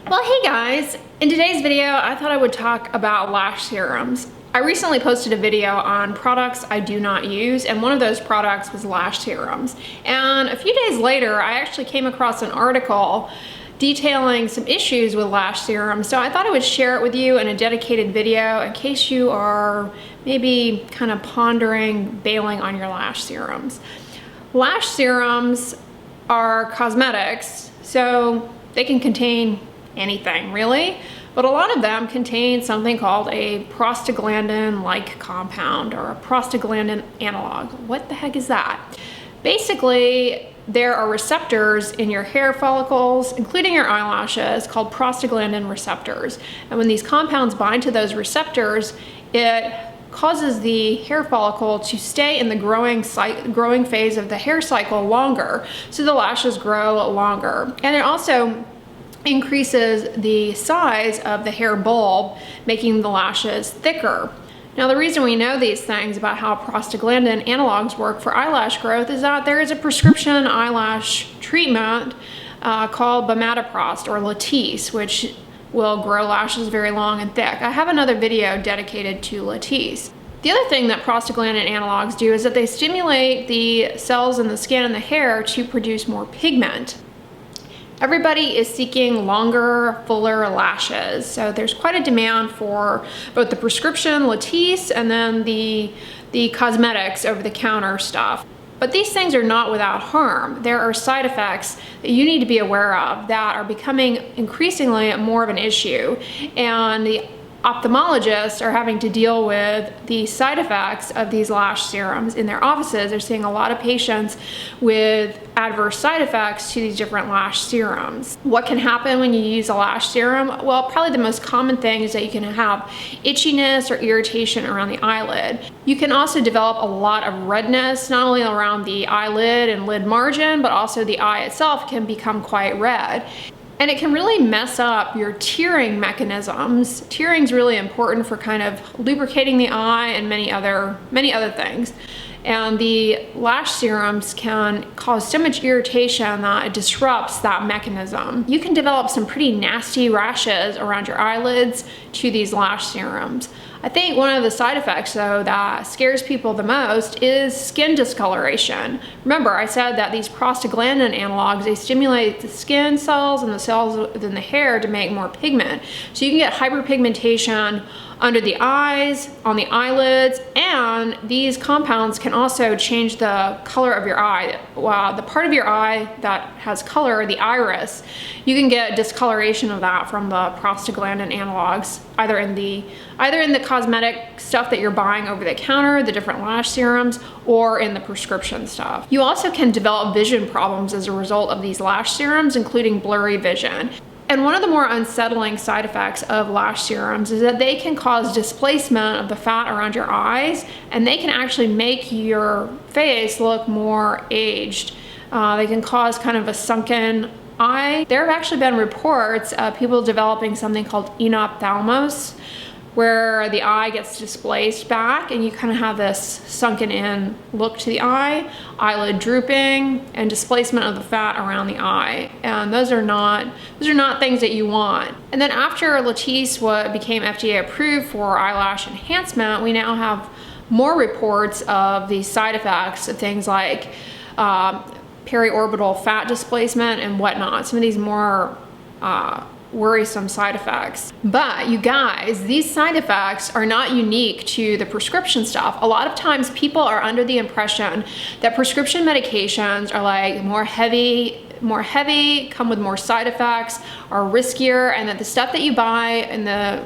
Well, hey guys, in today's video, I thought I would talk about lash serums. I recently posted a video on products I do not use, and one of those products was lash serums. And a few days later, I actually came across an article detailing some issues with lash serums. So I thought I would share it with you in a dedicated video in case you are maybe kind of pondering bailing on your lash serums. Lash serums are cosmetics, so they can contain anything really, but a lot of them contain something called a prostaglandin-like compound or a prostaglandin analog. What the heck is that? Basically, there are receptors in your hair follicles, including your eyelashes, called prostaglandin receptors. And when these compounds bind to those receptors, it causes the hair follicle to stay in the growing phase of the hair cycle longer, so the lashes grow longer. And it also increases the size of the hair bulb, making the lashes thicker. Now, the reason we know these things about how prostaglandin analogs work for eyelash growth is that there is a prescription eyelash treatment called bimatoprost or Latisse, which will grow lashes very long and thick. I have another video dedicated to Latisse. The other thing that prostaglandin analogs do is that they stimulate the cells in the skin and the hair to produce more pigment. Everybody is seeking longer, fuller lashes. So there's quite a demand for both the prescription Latisse and then the cosmetics over-the-counter stuff. But these things are not without harm. There are side effects that you need to be aware of that are becoming increasingly more of an issue. And the ophthalmologists are having to deal with the side effects of these lash serums in their offices. They're seeing a lot of patients with adverse side effects to these different lash serums. What can happen when you use a lash serum? Well, probably the most common thing is that you can have itchiness or irritation around the eyelid. You can also develop a lot of redness, not only around the eyelid and lid margin, but also the eye itself can become quite red. And it can really mess up your tearing mechanisms. Tearing is really important for kind of lubricating the eye and many other things. And the lash serums can cause so much irritation that it disrupts that mechanism. You can develop some pretty nasty rashes around your eyelids to these lash serums. I think one of the side effects though that scares people the most is skin discoloration. Remember, I said that these prostaglandin analogs, they stimulate the skin cells and the cells within the hair to make more pigment. So you can get hyperpigmentation under the eyes, on the eyelids, and these compounds can also change the color of your eye. Wow, the part of your eye that has color, the iris, you can get discoloration of that from the prostaglandin analogs, either in the cosmetic stuff that you're buying over the counter, the different lash serums, or in the prescription stuff. You also can develop vision problems as a result of these lash serums, including blurry vision. And one of the more unsettling side effects of lash serums is that they can cause displacement of the fat around your eyes, and they can actually make your face look more aged. They can cause kind of a sunken eye. There have actually been reports of people developing something called enophthalmos, where the eye gets displaced back and you kind of have this sunken in look to the eye, eyelid drooping, and displacement of the fat around the eye. And those are not things that you want. And then after Latisse became FDA approved for eyelash enhancement, we now have more reports of these side effects of things like periorbital fat displacement and whatnot. Some of these more worrisome side effects. But you guys, these side effects are not unique to the prescription stuff. A lot of times people are under the impression that prescription medications are like more heavy, come with more side effects, are riskier, and that the stuff that you buy in the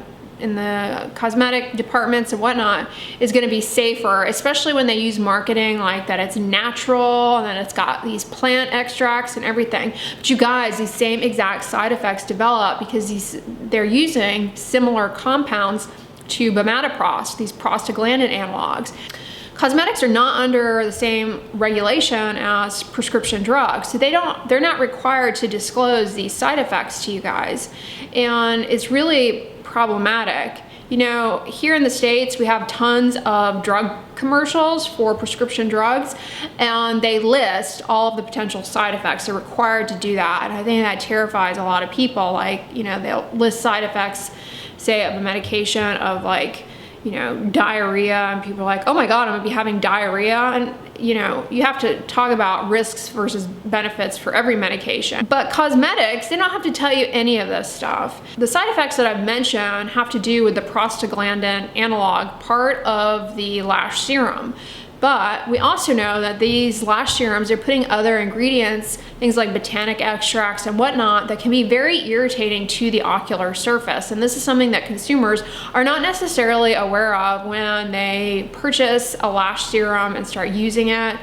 cosmetic departments and whatnot is going to be safer, especially when they use marketing like that it's natural and that it's got these plant extracts and everything. But you guys, these same exact side effects develop because they're using similar compounds to bimatoprost, these prostaglandin analogs. Cosmetics are not under the same regulation as prescription drugs, so they're not required to disclose these side effects to you guys, and it's really problematic. You know, here in the States, we have tons of drug commercials for prescription drugs, and they list all of the potential side effects. They're required to do that. And I think that terrifies a lot of people. Like, you know, they'll list side effects, say, of a medication of like, you know, diarrhea, and people are like, oh my God, I'm gonna be having diarrhea. And you know, you have to talk about risks versus benefits for every medication. But cosmetics, they don't have to tell you any of this stuff. The side effects that I've mentioned have to do with the prostaglandin analog part of the lash serum. But we also know that these lash serums are putting other ingredients, things like botanic extracts and whatnot, that can be very irritating to the ocular surface. And this is something that consumers are not necessarily aware of when they purchase a lash serum and start using it.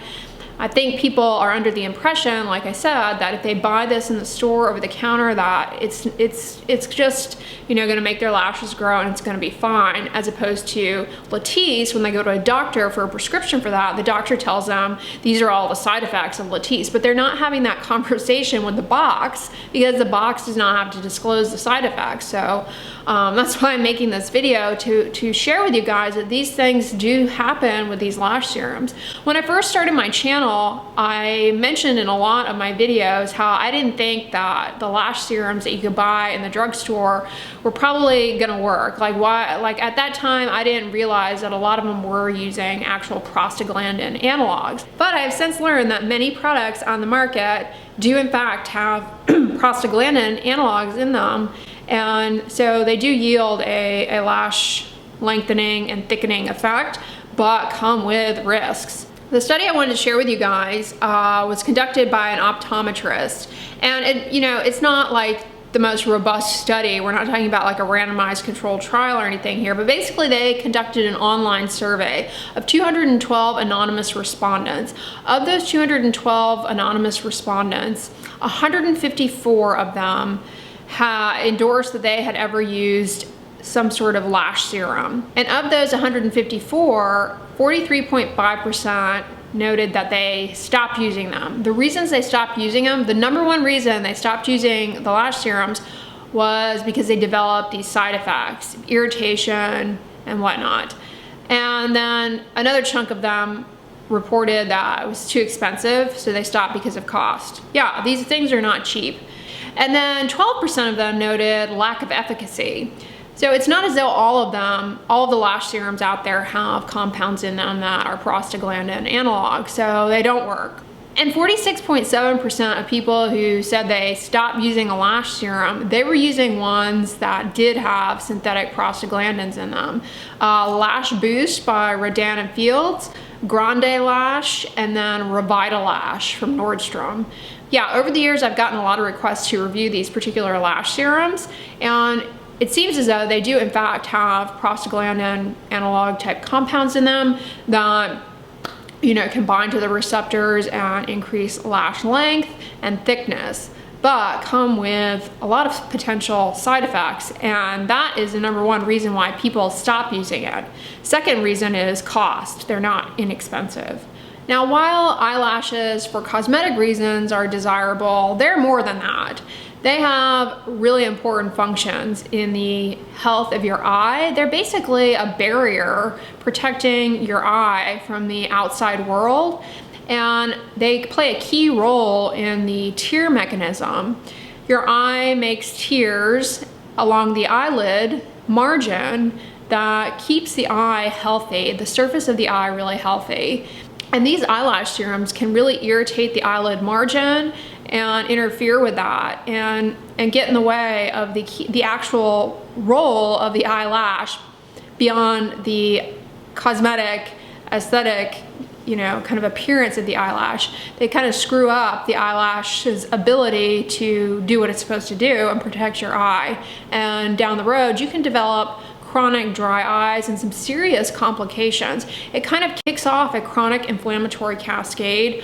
I think people are under the impression, like I said, that if they buy this in the store over the counter, that it's just, you know, gonna make their lashes grow and it's gonna be fine, as opposed to Latisse. When they go to a doctor for a prescription for that, the doctor tells them these are all the side effects of Latisse, but they're not having that conversation with the box because the box does not have to disclose the side effects. So that's why I'm making this video, to share with you guys that these things do happen with these lash serums. When I first started my channel, I mentioned in a lot of my videos how I didn't think that the lash serums that you could buy in the drugstore were probably gonna work. Like, why? Like, at that time, I didn't realize that a lot of them were using actual prostaglandin analogs. But I've since learned that many products on the market do in fact have prostaglandin analogs in them. And so they do yield a lash lengthening and thickening effect, but come with risks. The study I wanted to share with you guys was conducted by an optometrist, and it's not like the most robust study. We're not talking about like a randomized controlled trial or anything here, but basically they conducted an online survey of 212 anonymous respondents. Of those 212 anonymous respondents, 154 of them endorsed that they had ever used some sort of lash serum. And of those 154, 43.5% noted that they stopped using them. The reasons they stopped using them, the number one reason they stopped using the lash serums was because they developed these side effects, irritation and whatnot. And then another chunk of them reported that it was too expensive, so they stopped because of cost. Yeah, these things are not cheap. And then 12% of them noted lack of efficacy. So it's not as though all of the lash serums out there have compounds in them that are prostaglandin analogs, so they don't work. And 46.7% of people who said they stopped using a lash serum, they were using ones that did have synthetic prostaglandins in them. Lash Boost by Rodan Fields, GrandeLASH, and then RevitaLASH from Nordstrom. Yeah, over the years I've gotten a lot of requests to review these particular lash serums, and it seems as though they do in fact have prostaglandin analog type compounds in them that, you know, can bind to the receptors and increase lash length and thickness, but come with a lot of potential side effects. And that is the number one reason why people stop using it. Second reason is cost. They're not inexpensive. Now, while eyelashes for cosmetic reasons are desirable, they're more than that. They have really important functions in the health of your eye. They're basically a barrier protecting your eye from the outside world, and they play a key role in the tear mechanism. Your eye makes tears along the eyelid margin that keeps the eye healthy, the surface of the eye really healthy. And these eyelash serums can really irritate the eyelid margin and interfere with that and get in the way of the actual role of the eyelash beyond the cosmetic, aesthetic, you know, kind of appearance of the eyelash. They kind of screw up the eyelash's ability to do what it's supposed to do and protect your eye. And down the road, you can develop chronic dry eyes and some serious complications. It kind of kicks off a chronic inflammatory cascade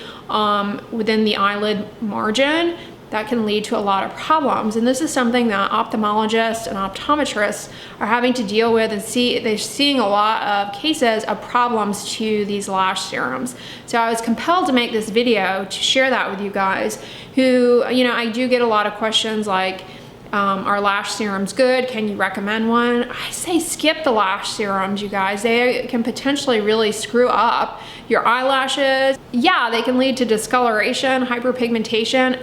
within the eyelid margin that can lead to a lot of problems. And this is something that ophthalmologists and optometrists are having to deal with, and they're seeing a lot of cases of problems to these lash serums. So I was compelled to make this video to share that with you guys who, you know, I do get a lot of questions like, Are lash serums good? Can you recommend one? I say skip the lash serums, you guys. They can potentially really screw up your eyelashes. Yeah, they can lead to discoloration, hyperpigmentation.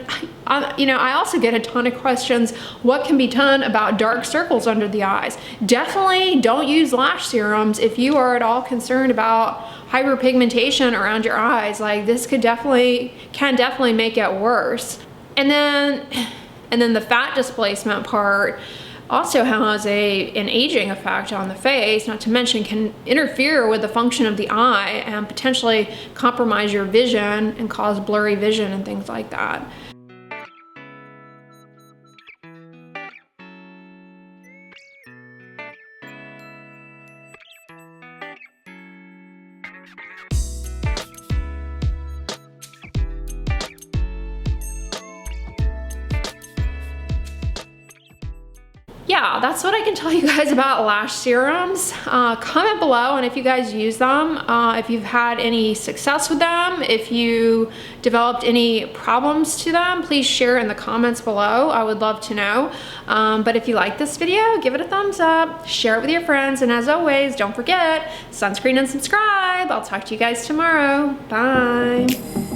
I also get a ton of questions. What can be done about dark circles under the eyes? Definitely don't use lash serums if you are at all concerned about hyperpigmentation around your eyes. Like, this can definitely make it worse. And then the fat displacement part also has an aging effect on the face, not to mention can interfere with the function of the eye and potentially compromise your vision and cause blurry vision and things like that. Yeah, that's what I can tell you guys about lash serums. Comment below and if you guys use them, if you've had any success with them, if you developed any problems to them, please share in the comments below. I would love to know. But if you like this video, give it a thumbs up, share it with your friends, and as always, don't forget, sunscreen and subscribe. I'll talk to you guys tomorrow. Bye.